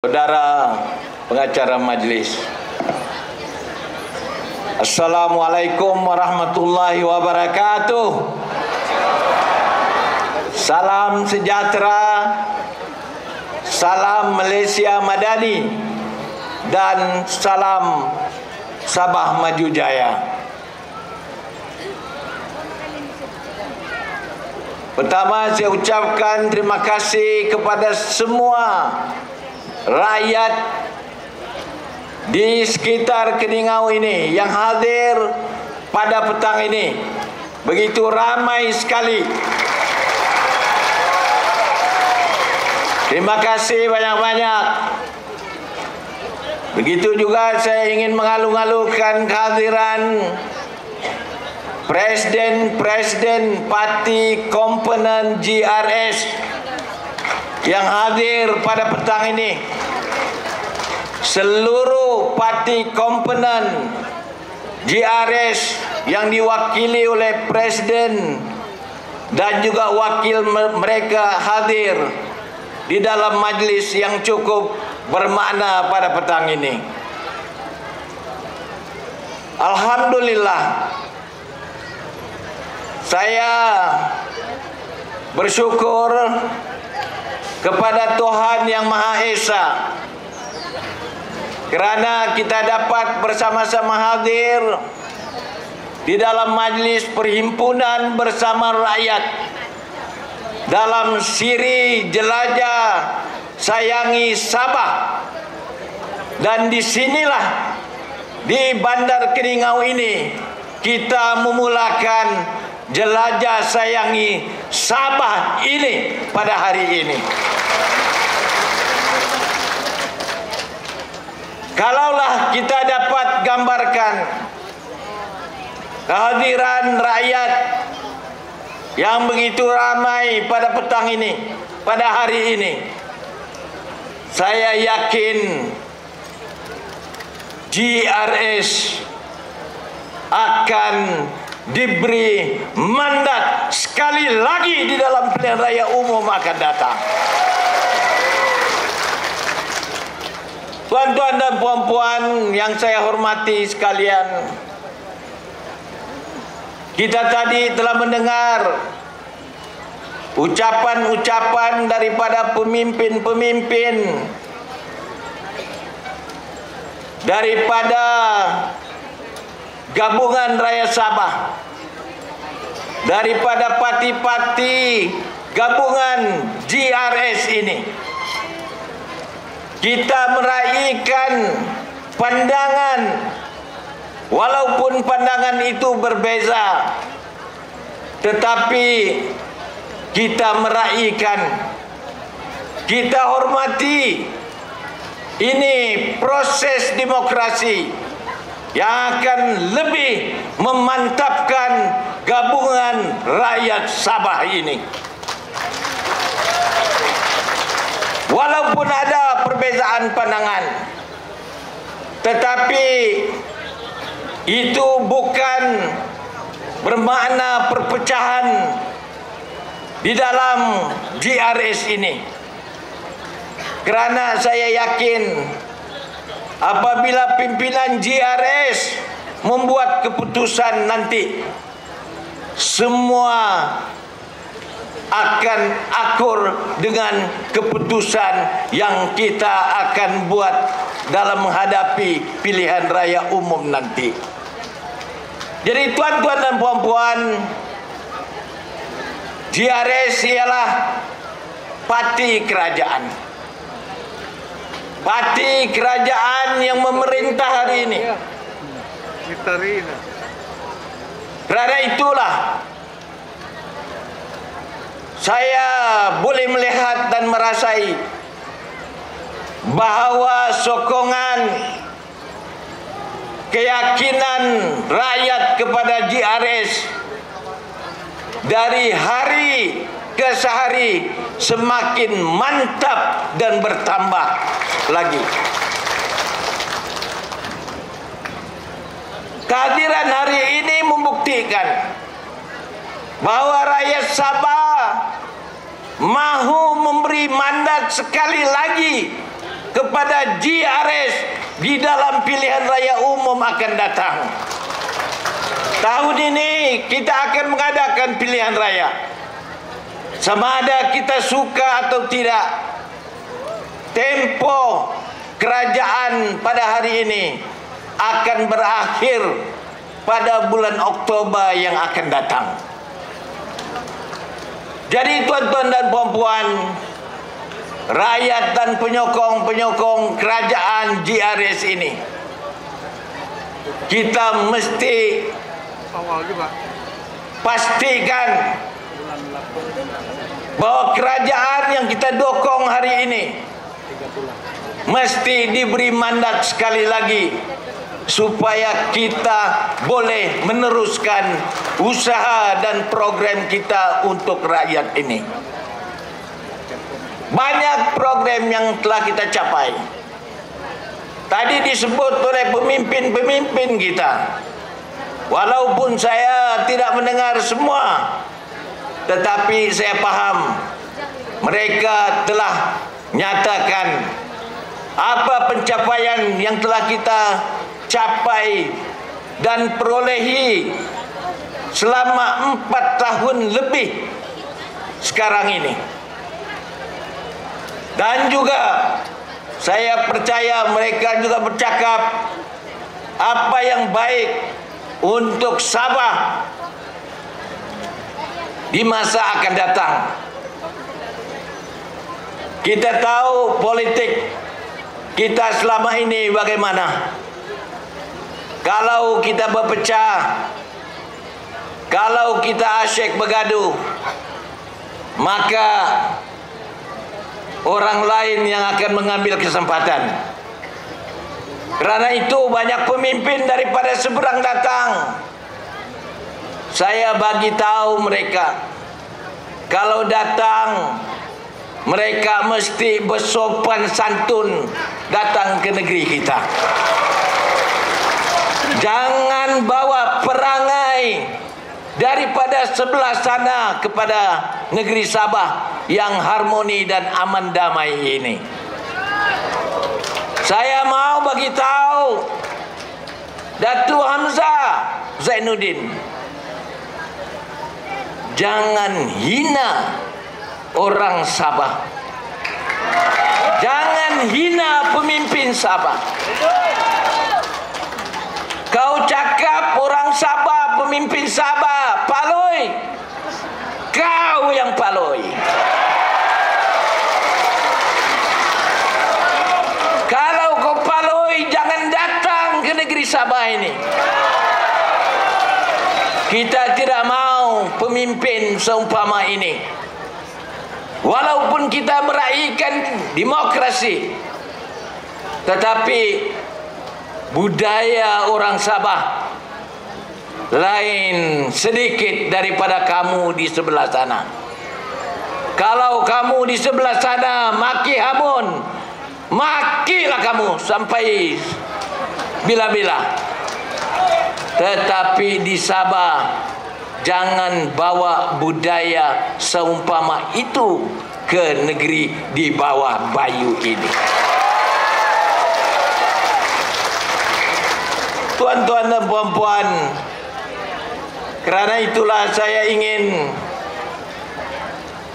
Saudara pengacara majelis, Assalamualaikum warahmatullahi wabarakatuh. Salam sejahtera, salam Malaysia Madani, dan salam Sabah Maju Jaya. Pertama, saya ucapkan terima kasih kepada semua rakyat di sekitar Keningau ini yang hadir pada petang ini. Begitu ramai sekali. Terima kasih banyak-banyak. Begitu juga saya ingin mengalu-alukan kehadiran Presiden Parti Komponen GRS yang hadir pada petang ini. Seluruh parti komponen GRS yang diwakili oleh Presiden dan juga wakil mereka hadir di dalam majlis yang cukup bermakna pada petang ini. Alhamdulillah, saya bersyukur kepada Tuhan Yang Maha Esa kerana kita dapat bersama-sama hadir di dalam majlis perhimpunan bersama rakyat dalam siri jelajah sayangi Sabah. Dan disinilah di Bandar Keningau ini kita memulakan jelajah sayangi Sabah ini pada hari ini. Kalaulah kita dapat gambarkan kehadiran rakyat yang begitu ramai pada petang ini, pada hari ini, saya yakin GRS akan diberi mandat sekali lagi di dalam pilihan raya umum akan datang. Tuan-tuan dan puan-puan yang saya hormati sekalian, kita tadi telah mendengar ucapan-ucapan daripada pemimpin-pemimpin daripada Gabungan Rakyat Sabah, daripada parti-parti gabungan GRS ini. Kita meraihkan pandangan, walaupun pandangan itu berbeza, tetapi kita meraihkan, kita hormati. Ini proses demokrasi yang akan lebih memantapkan Gabungan Rakyat Sabah ini. Walaupun ada perbezaan pandangan, tetapi itu bukan bermakna perpecahan di dalam GRS ini. Kerana saya yakin apabila pimpinan GRS membuat keputusan nanti, semua akan akur dengan keputusan yang kita akan buat dalam menghadapi pilihan raya umum nanti. Jadi tuan-tuan dan puan-puan, GRS ialah parti kerajaan. Parti kerajaan yang memerintah hari ini. Kerana itulah saya boleh melihat dan merasai bahawa sokongan, keyakinan rakyat kepada GRS dari hari ke sehari semakin mantap dan bertambah lagi. Kehadiran hari ini membuktikan bahawa rakyat Sabah mahu memberi mandat sekali lagi kepada GRS di dalam pilihan raya umum akan datang. Tahun ini kita akan mengadakan pilihan raya. Sama ada kita suka atau tidak, tempo kerajaan pada hari ini akan berakhir pada bulan Oktober yang akan datang. Jadi tuan-tuan dan puan-puan, rakyat dan penyokong-penyokong kerajaan GRS ini, kita mesti pastikan bahwa kerajaan yang kita dukung hari ini mesti diberi mandat sekali lagi supaya kita boleh meneruskan usaha dan program kita untuk rakyat ini. Banyak program yang telah kita capai. Tadi disebut oleh pemimpin-pemimpin kita. Walaupun saya tidak mendengar semua, tetapi saya paham mereka telah nyatakan apa pencapaian yang telah kita capai dan perolehi selama 4 tahun lebih sekarang ini. Dan juga saya percaya mereka juga bercakap apa yang baik untuk Sabah di masa akan datang. Kita tahu politik kita selama ini bagaimana. Kalau kita berpecah, kalau kita asyik bergaduh, maka orang lain yang akan mengambil kesempatan. Kerana itu banyak pemimpin daripada seberang datang. Saya bagi tahu mereka, kalau datang mereka mesti bersopan santun datang ke negeri kita. Jangan bawa perangai daripada sebelah sana kepada negeri Sabah yang harmoni dan aman damai ini. Saya mau bagi tahu Datuk Hamzah Zainuddin, jangan hina orang Sabah. Jangan hina pemimpin Sabah. Kau cakap orang Sabah, pemimpin Sabah paloi, kau yang paloi. Kalau kau paloi, jangan datang ke negeri Sabah ini. Kita tidak mau pemimpin seumpama ini. Walaupun kita meraihkan demokrasi, tetapi budaya orang Sabah lain sedikit daripada kamu di sebelah sana. Kalau kamu di sebelah sana maki hamun, makilah kamu sampai bila-bila. Tetapi di Sabah jangan bawa budaya seumpama itu ke negeri di bawah bayu ini. Tuan-tuan dan puan-puan, kerana itulah saya ingin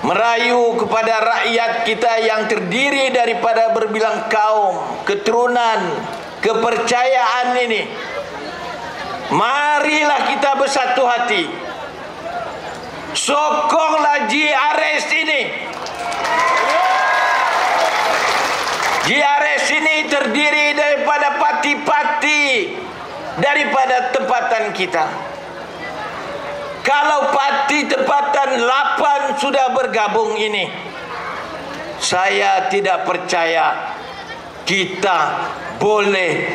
merayu kepada rakyat kita yang terdiri daripada berbilang kaum, keturunan, kepercayaan ini. Marilah kita bersatu hati. Sokonglah GRS ini. GRS ini terdiri daripada parti-parti daripada tempatan kita. Kalau parti tempatan 8 sudah bergabung ini, saya tidak percaya kita boleh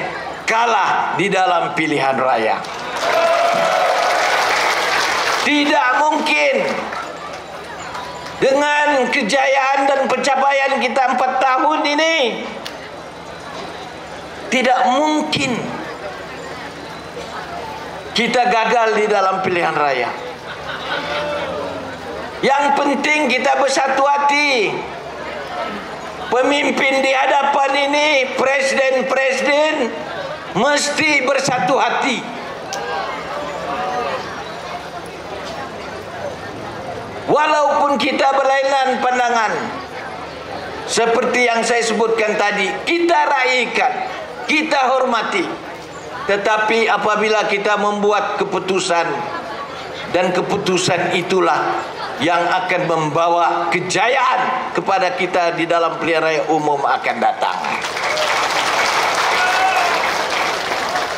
kalah di dalam pilihan raya. Tidak mungkin. Dengan kejayaan dan pencapaian kita 4 tahun ini, tidak mungkin kita gagal di dalam pilihan raya. Yang penting kita bersatu hati. pemimpin di hadapan ini, presiden-presiden, mesti bersatu hati. Walaupun kita berlainan pandangan, seperti yang saya sebutkan tadi, kita raikan, kita hormati. Tetapi apabila kita membuat keputusan, dan keputusan itulah yang akan membawa kejayaan kepada kita di dalam pilihan raya umum akan datang.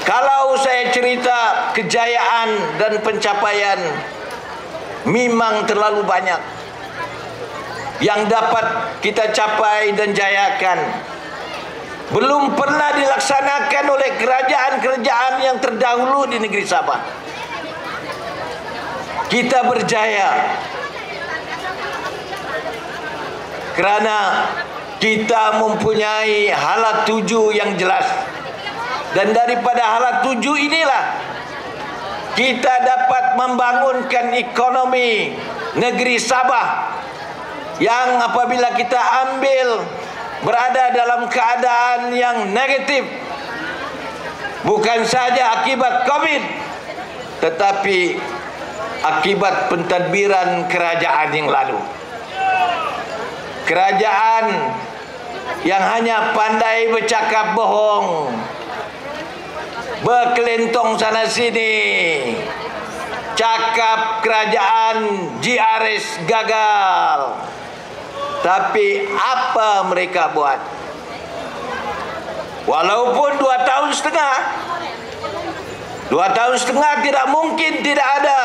Kalau saya cerita kejayaan dan pencapaian, memang terlalu banyak yang dapat kita capai dan jayakan. Belum pernah dilaksanakan oleh kerajaan-kerajaan yang terdahulu di negeri Sabah. Kita berjaya kerana kita mempunyai hala tuju yang jelas. Dan daripada hala tuju inilah kita dapat membangunkan ekonomi negeri Sabah, yang apabila kita ambil berada dalam keadaan yang negatif, bukan saja akibat COVID, tetapi akibat pentadbiran kerajaan yang lalu. Kerajaan yang hanya pandai bercakap bohong, berkelentong sana sini, cakap kerajaan GRS gagal. Tapi apa mereka buat? Walaupun 2 tahun setengah, 2 tahun setengah tidak mungkin tidak ada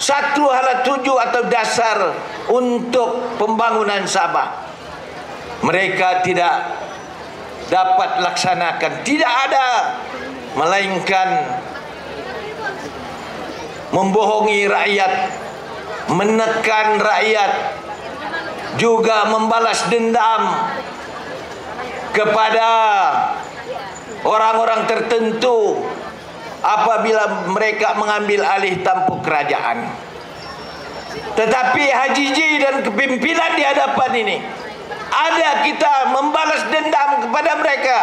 satu hala tuju atau dasar untuk pembangunan Sabah. Mereka tidak dapat laksanakan, tidak ada, melainkan membohongi rakyat, menekan rakyat, juga membalas dendam kepada orang-orang tertentu apabila mereka mengambil alih tampuk kerajaan. Tetapi Haji Ji dan kepimpinan di hadapan ini, ada kita membalas dendam kepada mereka?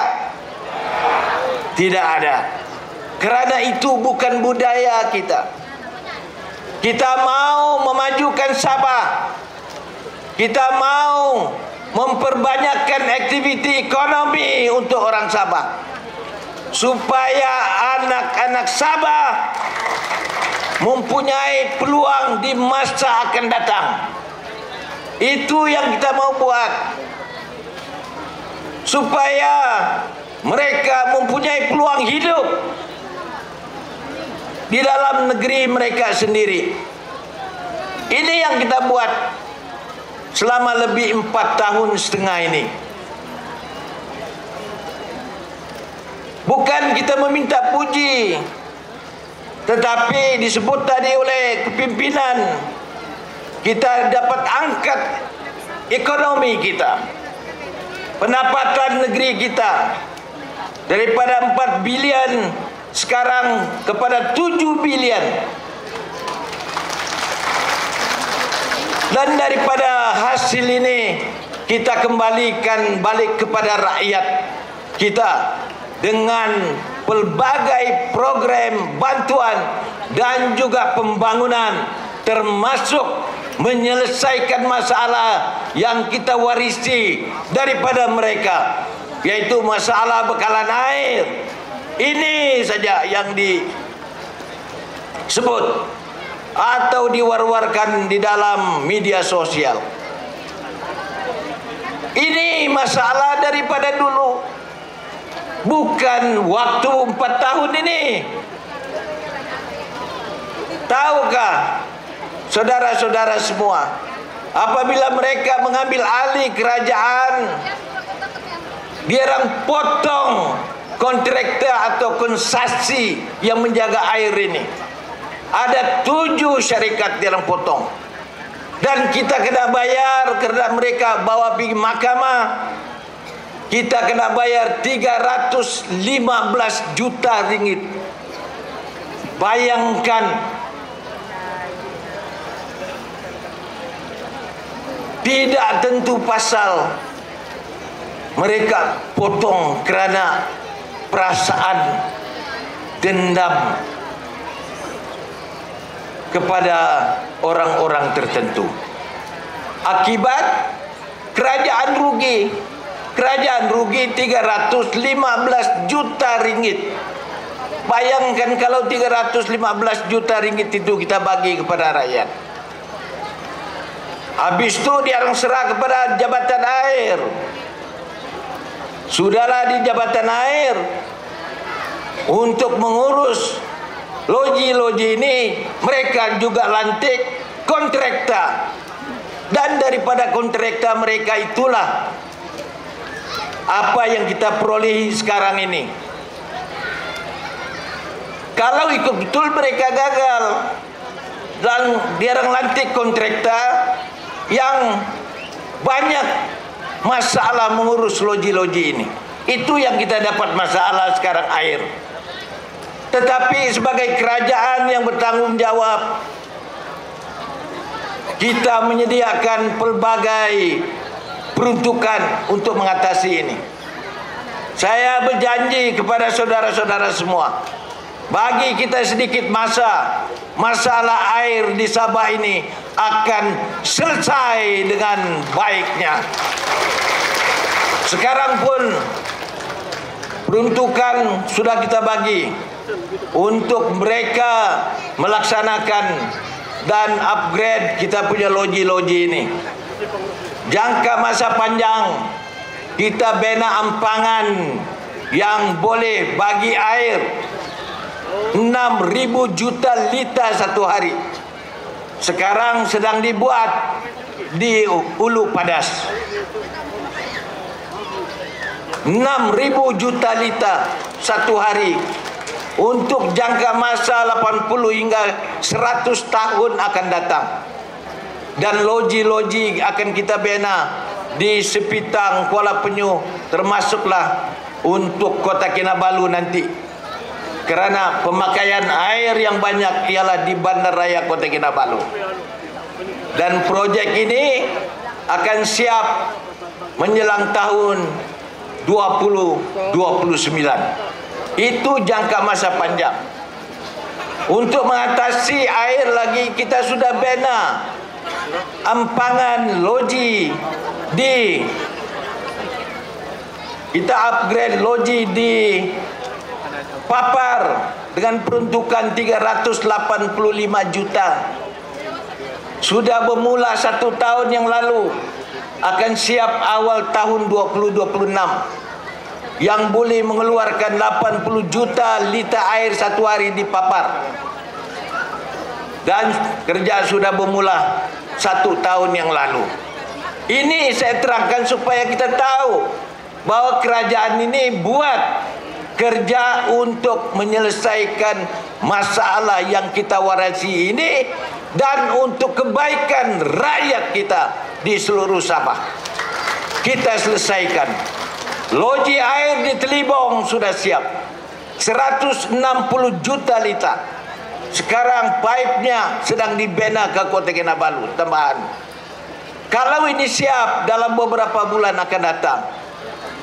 Tidak ada. Kerana itu bukan budaya kita. Kita mau memajukan Sabah, kita mau memperbanyakkan aktiviti ekonomi untuk orang Sabah, supaya anak-anak Sabah mempunyai peluang di masa akan datang. Itu yang kita mau buat, supaya mereka mempunyai peluang hidup di dalam negeri mereka sendiri. Ini yang kita buat selama lebih 4 tahun setengah ini. Bukan kita meminta puji, tetapi disebut tadi oleh kepimpinan, kita dapat angkat ekonomi kita, pendapatan negeri kita daripada 4 bilion sekarang kepada 7 bilion. Dan daripada hasil ini kita kembalikan balik kepada rakyat kita dengan pelbagai program bantuan dan juga pembangunan, termasuk menyelesaikan masalah yang kita warisi daripada mereka, yaitu masalah bekalan air. Ini saja yang disebut atau diwar-warkan di dalam media sosial. Ini masalah daripada dulu, bukan waktu 4 tahun ini. Tahukah saudara-saudara semua, apabila mereka mengambil alih kerajaan, dia orang potong kontraktor atau konsesi yang menjaga air ini. Ada 7 syarikat dia orang potong, dan kita kena bayar kerana mereka bawa pergi mahkamah. Kita kena bayar 315 juta ringgit. Bayangkan, tidak tentu pasal, mereka potong kerana perasaan dendam kepada orang-orang tertentu. Akibat kerajaan rugi 315 juta ringgit. Bayangkan kalau 315 juta ringgit itu kita bagi kepada rakyat. Habis itu dia orang serah kepada jabatan air. Sudahlah di jabatan air untuk mengurus loji-loji ini, mereka juga lantik kontraktor. Dan daripada kontraktor mereka itulah apa yang kita perolehi sekarang ini. Kalau ikut betul mereka gagal dan dia orang lantik kontraktor yang banyak masalah mengurus loji-loji ini. Itu yang kita dapat masalah sekarang air. Tetapi sebagai kerajaan yang bertanggung jawab, kita menyediakan pelbagai peruntukan untuk mengatasi ini. Saya berjanji kepada saudara-saudara semua, bagi kita sedikit masa, masalah air di Sabah ini akan selesai dengan baiknya. Sekarang pun peruntukan sudah kita bagi untuk mereka melaksanakan dan upgrade kita punya loji-loji ini. Jangka masa panjang kita bina ampangan yang boleh bagi air 6.000 juta liter satu hari. Sekarang sedang dibuat di Ulu Padas. 6.000 juta liter satu hari untuk jangka masa 80 hingga 100 tahun akan datang. Dan loji-loji akan kita bina di Sepitang, Kuala Penyu, termasuklah untuk Kota Kinabalu nanti. Kerana pemakaian air yang banyak ialah di Bandaraya Kota Kinabalu. Dan projek ini akan siap menjelang tahun 2029. Itu jangka masa panjang. Untuk mengatasi air lagi, kita sudah bina ampangan loji kita upgrade loji di Papar dengan peruntukan 385 juta. Sudah bermula 1 tahun yang lalu, akan siap awal tahun 2026 yang boleh mengeluarkan 80 juta liter air satu hari di Papar. Dan kerja sudah bermula 1 tahun yang lalu. Ini saya terangkan supaya kita tahu bahwa kerajaan ini buat kerja untuk menyelesaikan masalah yang kita warisi ini dan untuk kebaikan rakyat kita di seluruh Sabah. Kita selesaikan. Loji air di Telibong sudah siap 160 juta liter. Sekarang pipe-nya sedang dibina ke Kota Kinabalu tambahan. Kalau ini siap, dalam beberapa bulan akan datang,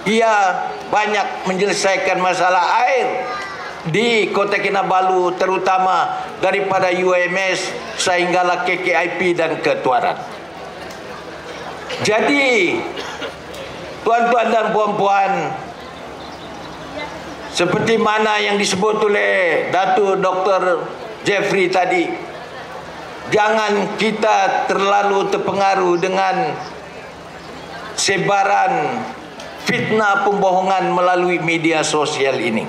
ia banyak menyelesaikan masalah air di Kota Kinabalu, terutama daripada UMS sehinggalah KKIP dan Ketuaran. Jadi tuan-tuan dan puan-puan, seperti mana yang disebut oleh Datuk Dr. Jeffrey tadi, jangan kita terlalu terpengaruh dengan sebaran fitnah pembohongan melalui media sosial ini.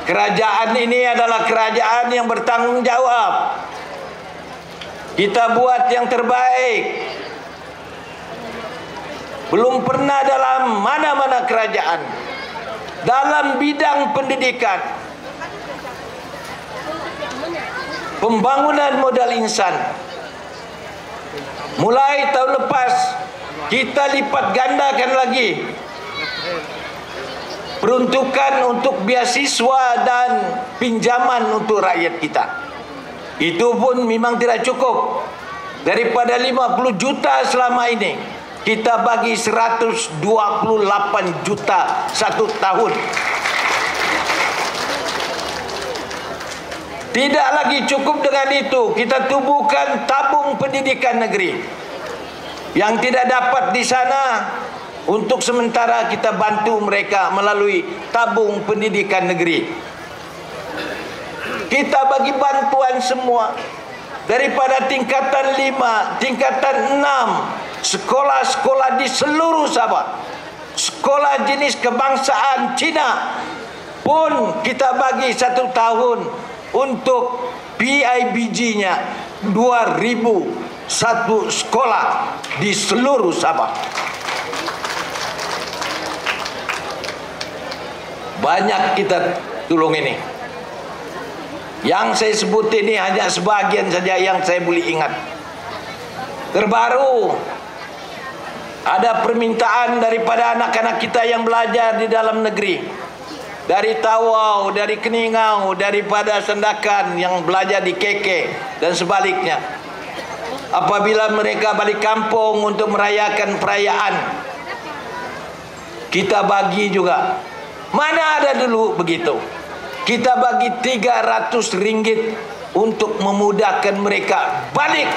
Kerajaan ini adalah kerajaan yang bertanggung jawab. Kita buat yang terbaik. Belum pernah dalam mana-mana kerajaan, dalam bidang pendidikan, pembangunan modal insan, mulai tahun lepas kita lipat gandakan lagi peruntukan untuk beasiswa dan pinjaman untuk rakyat kita. Itu pun memang tidak cukup. Daripada 50 juta selama ini, kita bagi 128 juta satu tahun. Tidak lagi cukup dengan itu, kita tubuhkan tabung pendidikan negeri. Yang tidak dapat di sana, untuk sementara kita bantu mereka melalui tabung pendidikan negeri. Kita bagi bantuan semua, daripada tingkatan 5, tingkatan 6, sekolah-sekolah di seluruh Sabah, sekolah jenis kebangsaan Cina pun kita bagi satu tahun untuk PIBG-nya 2.000 satu sekolah di seluruh Sabah. Banyak kita tolong ini. Yang saya sebut ini hanya sebagian saja yang saya boleh ingat. Terbaru, ada permintaan daripada anak-anak kita yang belajar di dalam negeri, dari Tawau, dari Keningau, daripada Sandakan yang belajar di Keke dan sebaliknya. Apabila mereka balik kampung untuk merayakan perayaan, kita bagi juga. Mana ada dulu begitu? Kita bagi 300 ringgit untuk memudahkan mereka balik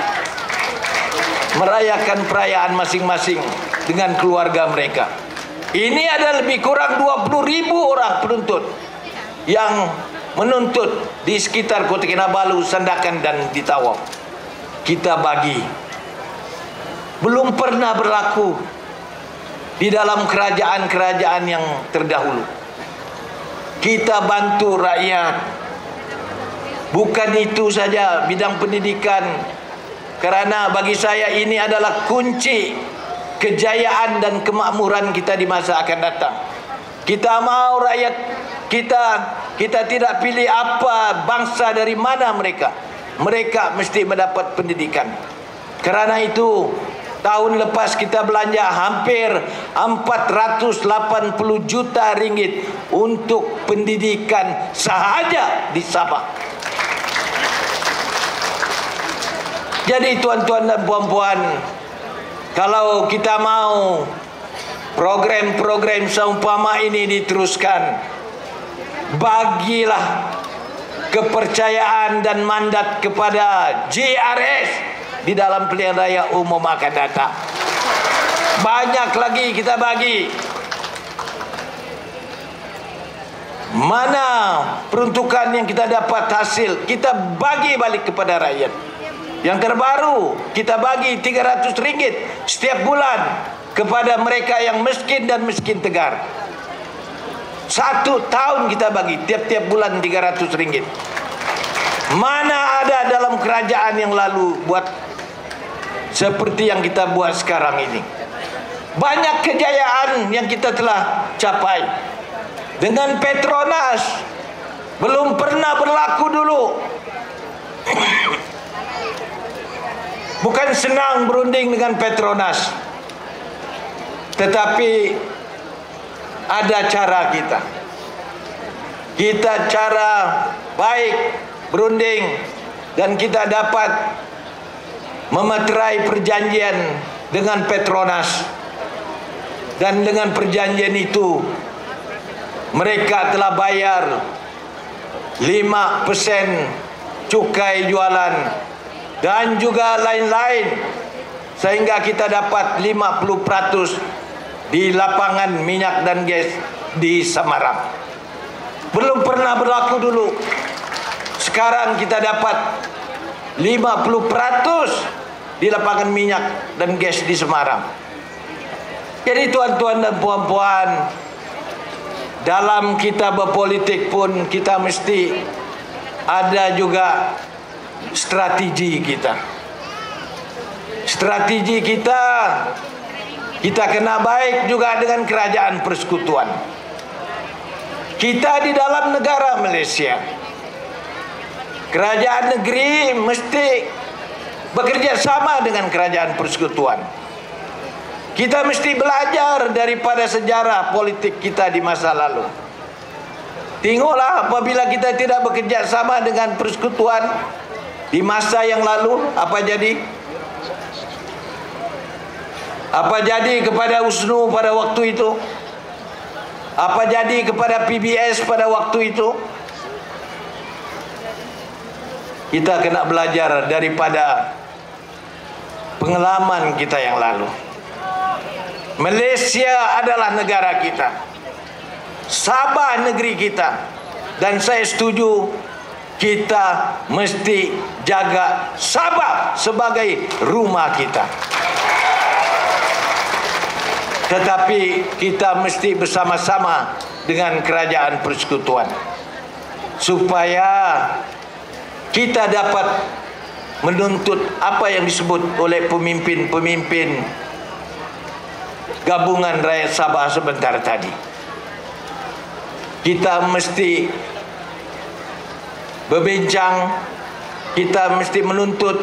merayakan perayaan masing-masing dengan keluarga mereka. Ini ada lebih kurang 20.000 orang penuntut yang menuntut di sekitar Kota Kinabalu, Sandakan dan di Tawau. Kita bagi. Belum pernah berlaku di dalam kerajaan-kerajaan yang terdahulu. Kita bantu rakyat. Bukan itu saja, bidang pendidikan, karena bagi saya ini adalah kunci kejayaan dan kemakmuran kita di masa akan datang. Kita mau rakyat kita tidak pilih apa bangsa dari mana mereka mesti mendapat pendidikan. Kerana itu tahun lepas kita belanja hampir 480 juta ringgit untuk pendidikan sahaja di Sabah. Jadi tuan-tuan dan puan-puan, kalau kita mau program-program seumpama ini diteruskan, bagilah kepercayaan dan mandat kepada JRS di dalam pilihan raya umum akan datang. Banyak lagi kita bagi. Mana peruntukan yang kita dapat hasil, kita bagi balik kepada rakyat. Yang terbaru, kita bagi 300 ringgit setiap bulan kepada mereka yang miskin dan miskin tegar. 1 tahun kita bagi tiap-tiap bulan 300 ringgit. Mana ada dalam kerajaan yang lalu buat seperti yang kita buat sekarang ini. Banyak kejayaan yang kita telah capai. Dengan Petronas belum pernah berlaku dulu. Bukan senang berunding dengan Petronas, tetapi ada cara kita. Kita cara baik berunding dan kita dapat memeterai perjanjian dengan Petronas. Dan dengan perjanjian itu mereka telah bayar 5% cukai jualan dan juga lain-lain, sehingga kita dapat 50% di lapangan minyak dan gas di Semarang. Belum pernah berlaku dulu. Sekarang kita dapat 50% di lapangan minyak dan gas di Semarang. Jadi tuan-tuan dan puan-puan, dalam kita berpolitik pun kita mesti ada juga strategi kita. Strategi kita kena baik juga dengan kerajaan persekutuan. Kita di dalam negara Malaysia, kerajaan negeri mesti bekerja sama dengan kerajaan persekutuan. Kita mesti belajar daripada sejarah politik kita di masa lalu. Tengoklah apabila kita tidak bekerja sama dengan persekutuan di masa yang lalu, apa jadi? Apa jadi kepada USNU pada waktu itu? Apa jadi kepada PBS pada waktu itu? Kita kena belajar daripada pengalaman kita yang lalu. Malaysia adalah negara kita, Sabah negeri kita, dan saya setuju kita mesti jaga Sabah sebagai rumah kita. Tetapi kita mesti bersama-sama dengan kerajaan persekutuan supaya kita dapat menuntut apa yang disebut oleh pemimpin-pemimpin gabungan rakyat Sabah sebentar tadi. Kita mesti berbincang, kita mesti menuntut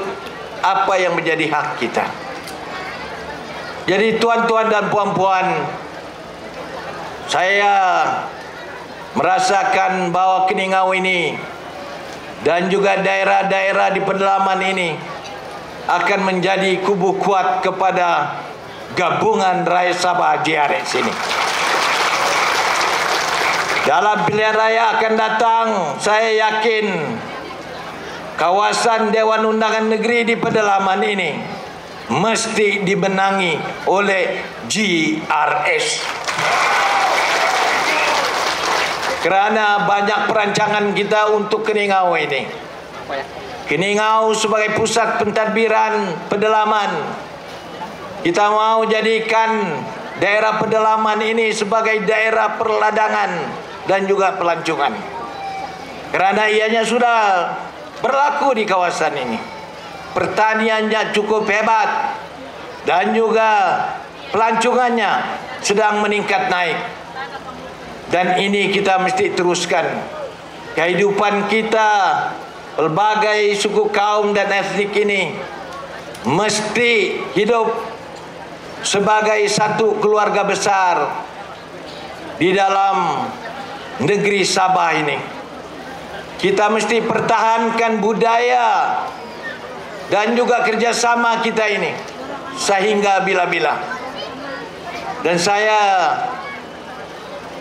apa yang menjadi hak kita. Jadi tuan-tuan dan puan-puan, saya merasakan bahawa Keningau ini dan juga daerah-daerah di pedalaman ini akan menjadi kubu kuat kepada gabungan rakyat Sabah JRS ini. Dalam pilihan raya akan datang, saya yakin kawasan Dewan Undangan Negeri di pedalaman ini mesti dimenangi oleh JRS. Kerana banyak perancangan kita untuk Keningau ini. Keningau sebagai pusat pentadbiran pedalaman. Kita mau jadikan daerah pedalaman ini sebagai daerah perladangan dan juga pelancongan. Kerana ianya sudah berlaku di kawasan ini. Pertaniannya cukup hebat dan juga pelancongannya sedang meningkat naik. Dan ini kita mesti teruskan. Kehidupan kita, pelbagai suku kaum dan etnik ini mesti hidup sebagai satu keluarga besar di dalam negeri Sabah ini. Kita mesti pertahankan budaya dan juga kerjasama kita ini sehingga bila-bila. Dan saya,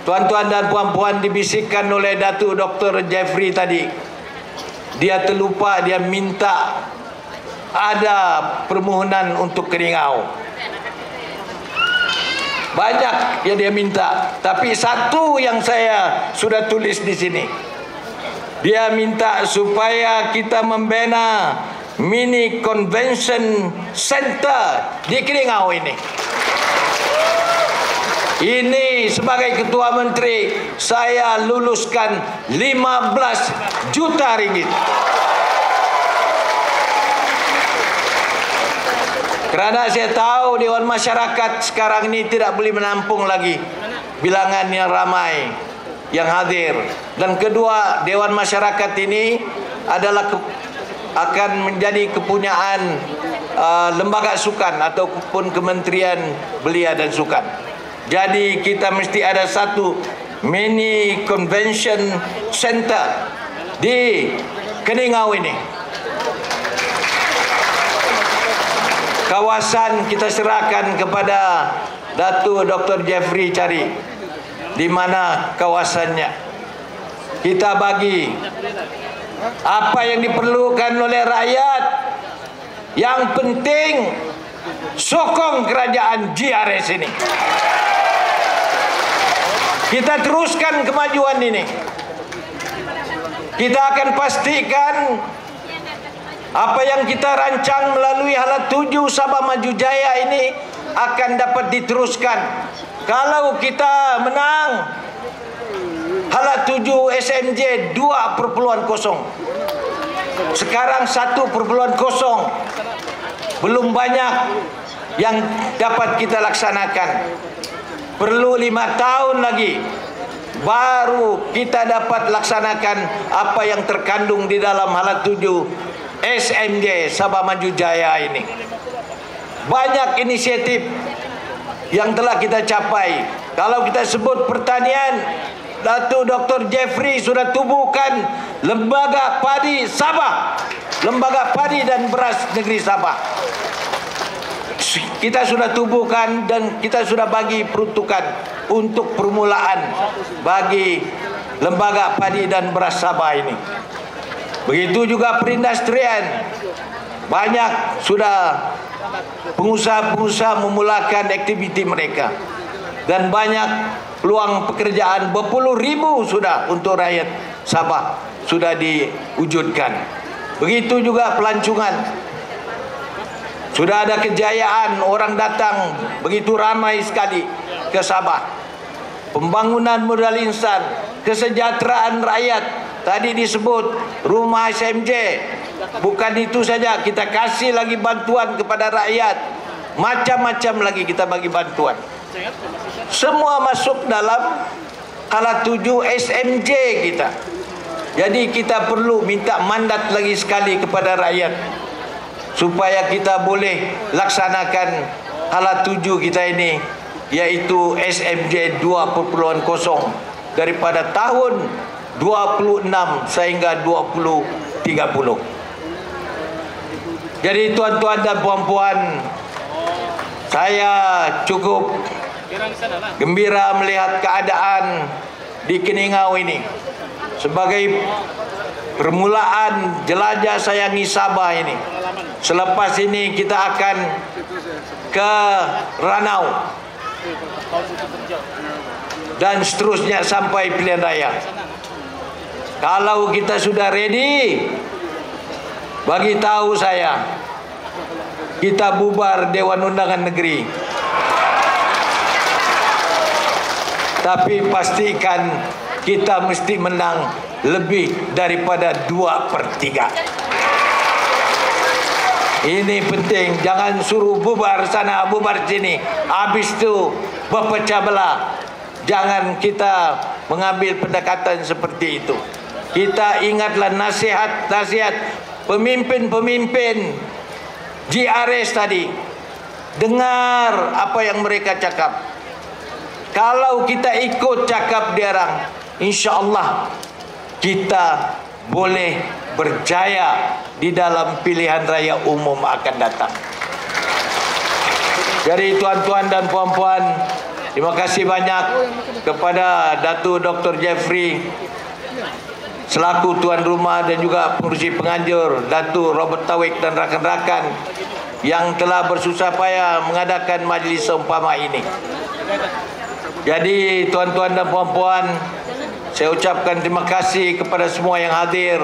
tuan-tuan dan puan-puan, dibisikkan oleh Datuk Dr. Jeffrey tadi, dia terlupa, dia minta ada permohonan untuk Keningau. Banyak yang dia minta, tapi satu yang saya sudah tulis di sini. Dia minta supaya kita membina mini convention center di Keningau ini. Ini sebagai ketua menteri, saya luluskan 15 juta ringgit. Kerana saya tahu Dewan Masyarakat sekarang ini tidak boleh menampung lagi bilangan yang ramai yang hadir. Dan kedua, Dewan Masyarakat ini adalah akan menjadi kepunyaan lembaga sukan ataupun Kementerian Belia dan Sukan. Jadi kita mesti ada satu mini convention center di Keningau ini. Kawasan kita serahkan kepada Datuk Dr. Jeffrey cari di mana kawasannya. Kita bagi apa yang diperlukan oleh rakyat. Yang penting sokong kerajaan JRS ini. Kita teruskan kemajuan ini. Kita akan pastikan apa yang kita rancang melalui Hala 7 Sabah Maju Jaya ini akan dapat diteruskan. Kalau kita menang Hala 7 SMJ 2.0, sekarang 1.0, belum banyak yang dapat kita laksanakan. Perlu 5 tahun lagi baru kita dapat laksanakan apa yang terkandung di dalam Hala 7 SMJ Sabah Maju Jaya ini. Banyak inisiatif yang telah kita capai. Kalau kita sebut pertanian, Datuk Dr. Jeffrey sudah tubuhkan Lembaga Padi Sabah, Lembaga Padi dan Beras Negeri Sabah. kita sudah tubuhkan dan kita sudah bagi peruntukan untuk permulaan bagi lembaga padi dan beras Sabah ini. Begitu juga perindustrian, banyak sudah pengusaha-pengusaha memulakan aktiviti mereka dan banyak peluang pekerjaan berpuluh ribu sudah untuk rakyat Sabah sudah diwujudkan. Begitu juga pelancongan, sudah ada kejayaan, orang datang begitu ramai sekali ke Sabah. Pembangunan modal insan, kesejahteraan rakyat, tadi disebut rumah SMJ. Bukan itu saja, kita kasih lagi bantuan kepada rakyat, macam-macam lagi kita bagi bantuan. Semua masuk dalam Hala 7 SMJ kita. Jadi kita perlu minta mandat lagi sekali kepada rakyat supaya kita boleh laksanakan Hala 7 kita ini, yaitu SMJ 2.0 daripada tahun 26 sehingga 2030. Jadi tuan-tuan dan puan-puan, saya cukup gembira melihat keadaan di Keningau ini sebagai permulaan jelajah sayangi Sabah ini. Selepas ini kita akan ke Ranau dan seterusnya sampai pilihan raya. Kalau kita sudah ready, bagi tahu saya, kita bubar Dewan Undangan Negeri. Tapi pastikan kita mesti menang lebih daripada 2/3. Ini penting, jangan suruh bubar sana, bubar sini, habis itu berpecah belah. Jangan kita mengambil pendekatan seperti itu. Kita ingatlah nasihat-nasihat pemimpin-pemimpin GRS tadi. Dengar apa yang mereka cakap. Kalau kita ikut cakap diorang, insya-Allah kita boleh berjaya di dalam pilihan raya umum akan datang. Jadi tuan-tuan dan puan-puan, terima kasih banyak kepada Datuk Dr. Jeffrey selaku tuan rumah dan juga pengurusi penganjur, Datuk Robert Tawik dan rakan-rakan yang telah bersusah payah mengadakan majlis seumpama ini. Jadi tuan-tuan dan puan-puan, saya ucapkan terima kasih kepada semua yang hadir,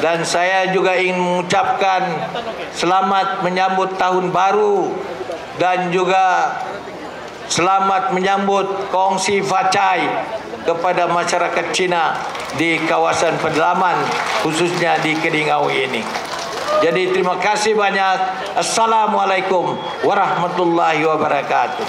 dan saya juga ingin mengucapkan selamat menyambut tahun baru dan juga selamat menyambut Kongsi Facai kepada masyarakat Cina di kawasan pedalaman, khususnya di Keningau ini. Jadi terima kasih banyak. Assalamualaikum warahmatullahi wabarakatuh.